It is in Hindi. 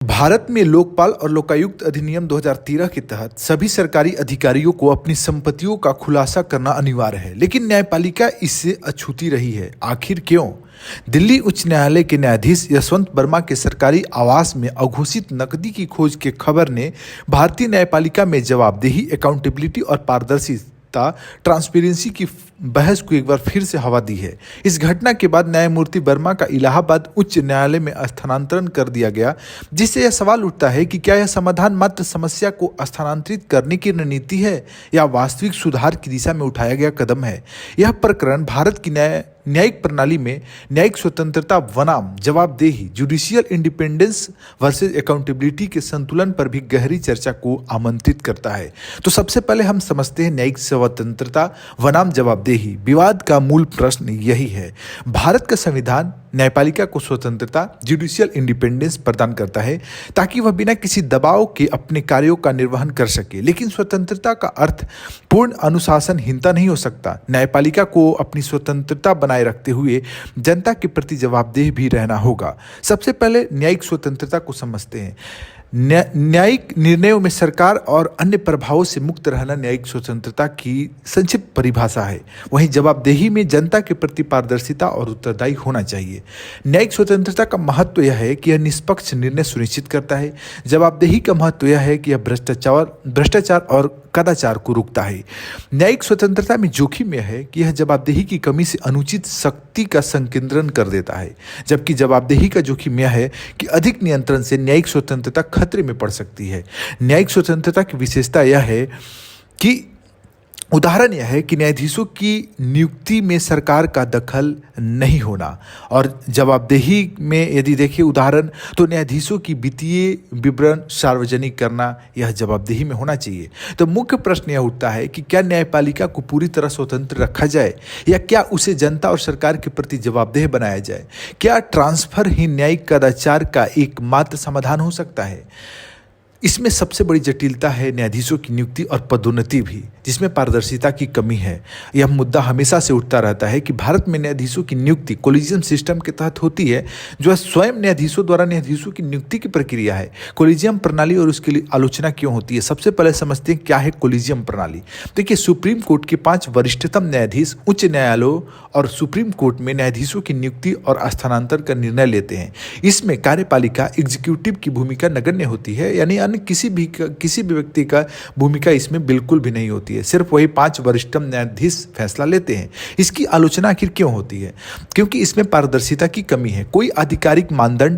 भारत में लोकपाल और लोकायुक्त अधिनियम 2013 के तहत सभी सरकारी अधिकारियों को अपनी संपत्तियों का खुलासा करना अनिवार्य है, लेकिन न्यायपालिका इससे अछूती रही है। आखिर क्यों? दिल्ली उच्च न्यायालय के न्यायाधीश यशवंत वर्मा के सरकारी आवास में अघोषित नकदी की खोज के खबर ने भारतीय न्यायपालिका में जवाबदेही, अकाउंटेबिलिटी और पारदर्शिता ट्रांसपेरेंसी की बहस को एक बार फिर से हवा दी है। इस घटना के बाद न्यायमूर्ति वर्मा का इलाहाबाद उच्च न्यायालय में स्थानांतरण कर दिया गया, जिससे यह सवाल उठता है कि क्या यह समाधान मात्र समस्या को स्थानांतरित करने की रणनीति है या वास्तविक सुधार की दिशा में उठाया गया कदम है। यह प्रकरण भारत की न्यायिक प्रणाली में न्यायिक स्वतंत्रता बनाम जवाबदेही, जुडिशियल इंडिपेंडेंस वर्सेस अकाउंटेबिलिटी के संतुलन पर भी गहरी चर्चा को आमंत्रित करता है। तो सबसे पहले हम समझते हैं न्यायिक स्वतंत्रता बनाम जवाबदेही। विवाद का मूल प्रश्न यही है। भारत का संविधान न्यायपालिका को स्वतंत्रता, जुडिशियल इंडिपेंडेंस प्रदान करता है ताकि वह बिना किसी दबाव के अपने कार्यों का निर्वहन कर सके। लेकिन स्वतंत्रता का अर्थ पूर्ण अनुशासनहीनता नहीं हो सकता। न्यायपालिका को अपनी स्वतंत्रता बनाए रखते हुए जनता के प्रति जवाबदेह भी रहना होगा। सबसे पहले न्यायिक स्वतंत्रता को समझते हैं। न्यायिक निर्णयों में सरकार और अन्य प्रभावों से मुक्त रहना न्यायिक स्वतंत्रता की संक्षिप्त परिभाषा है। वहीं जवाबदेही में जनता के प्रति पारदर्शिता और उत्तरदायी होना चाहिए। न्यायिक स्वतंत्रता का महत्व यह है कि यह निष्पक्ष निर्णय सुनिश्चित करता है। जवाबदेही का महत्व यह है कि यह भ्रष्टाचार और कदाचार को रोकता है। न्यायिक स्वतंत्रता में जोखिम यह है कि यह जवाबदेही की कमी से अनुचित शक्ति का संकेंद्रण कर देता है, जबकि जवाबदेही का जोखिम यह है कि अधिक नियंत्रण से न्यायिक स्वतंत्रता खतरे में पड़ सकती है। न्यायिक स्वतंत्रता की विशेषता यह है कि उदाहरण यह है कि न्यायाधीशों की नियुक्ति में सरकार का दखल नहीं होना, और जवाबदेही में यदि देखिए उदाहरण तो न्यायाधीशों की वित्तीय विवरण सार्वजनिक करना, यह जवाबदेही में होना चाहिए। तो मुख्य प्रश्न यह उठता है कि क्या न्यायपालिका को पूरी तरह स्वतंत्र रखा जाए या क्या उसे जनता और सरकार के प्रति जवाबदेह बनाया जाए? क्या ट्रांसफर ही न्यायिक कदाचार का एकमात्र समाधान हो सकता है? इसमें सबसे बड़ी जटिलता है न्यायाधीशों की नियुक्ति और पदोन्नति भी, जिसमें पारदर्शिता की कमी है। यह मुद्दा हमेशा से उठता रहता है कि भारत में न्यायाधीशों की नियुक्ति कोलिजियम सिस्टम के तहत होती है, जो स्वयं न्यायाधीशों द्वारा न्यायाधीशों की नियुक्ति की प्रक्रिया है। कोलिजियम प्रणाली और उसके लिए आलोचना क्यों होती है? सबसे पहले समझते हैं क्या है कोलिजियम प्रणाली। देखिए, सुप्रीम कोर्ट के 5 वरिष्ठतम न्यायाधीश उच्च न्यायालयों और सुप्रीम कोर्ट में न्यायाधीशों की नियुक्ति और स्थानांतरण का निर्णय लेते हैं। इसमें कार्यपालिका एग्जीक्यूटिव की भूमिका नगण्य होती है, यानी किसी भी व्यक्ति का भूमिका इसमें बिल्कुल भी नहीं होती है। सिर्फ वही 5 वरिष्ठतम न्यायाधीश फैसला लेते हैं। इसकी आलोचना आखिर क्यों होती है? क्योंकि इसमें पारदर्शिता की कमी है। कोई आधिकारिक मानदंड